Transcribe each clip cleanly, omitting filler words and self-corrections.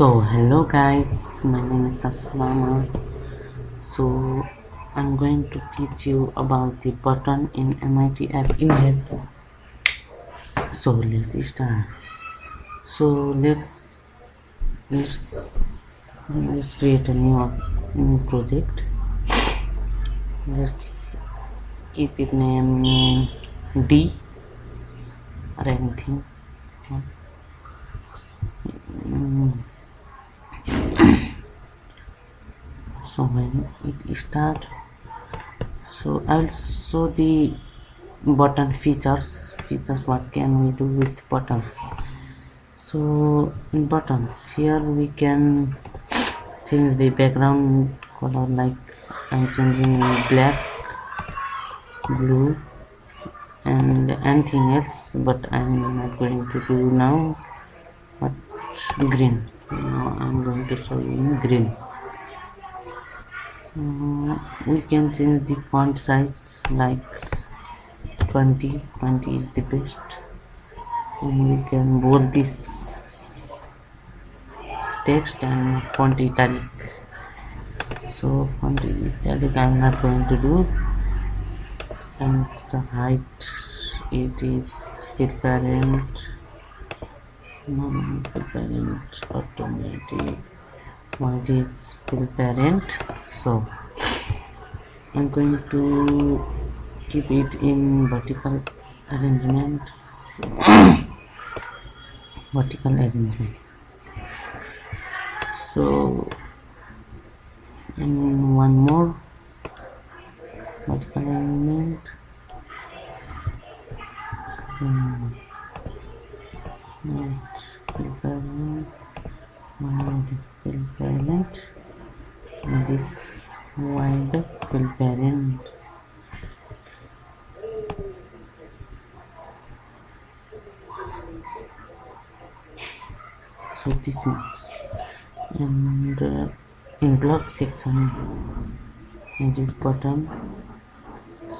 So hello guys, my name is Aslama. So I'm going to teach you about the button in MIT app inventor. So let's start. So let's create a new project. Let's keep it name D or anything. So when it start, so I'll show the button features. What can we do with buttons? So in buttons here we can change the background color, like I'm changing in black, blue and anything else, but I'm not going to do now. But green, now I'm going to show you in green. We can change the font size, like 20 is the best, and we can bold this text and font italic. So font italic I'm not going to do, and the height it is fill parent, non-fill parent, automatic, while it's fill parent. So I'm going to keep it in vertical arrangement. Vertical arrangement. So and one more vertical arrangement. Fill parent, fill parent, and this wide fill parent. So this much, and in block section it is button.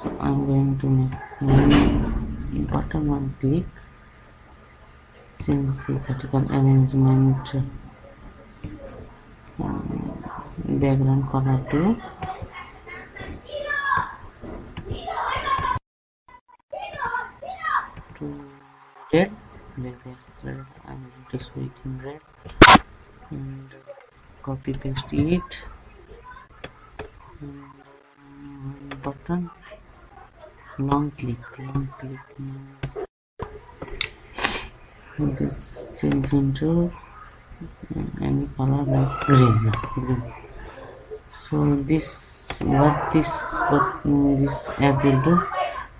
So I'm going to make when button one click, change the vertical arrangement background color to red. Red. I'm going to show it in red and copy paste it. And button long click means this change into any color like green. So this this app will do,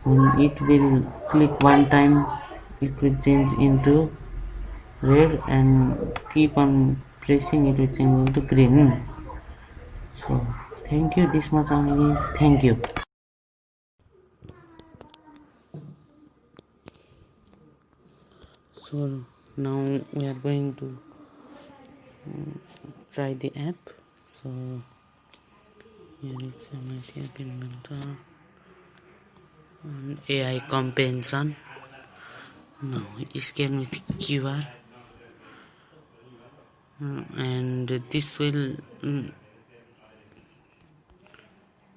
when it will click one time it will change into red, and keep on pressing it will change into green. So thank you, this much only. Thank you. So now we are going to try the app. So here is MIT app inventor and AI compensation. Now scan with QR, and this will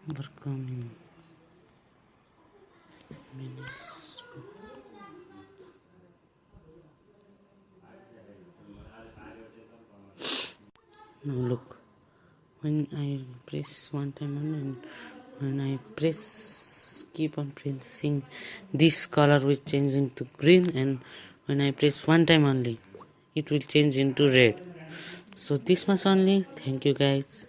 work on minutes. Now look, when I press one time and when I keep on pressing, this color will change into green, and when I press one time only it will change into red. So this much only. Thank you guys.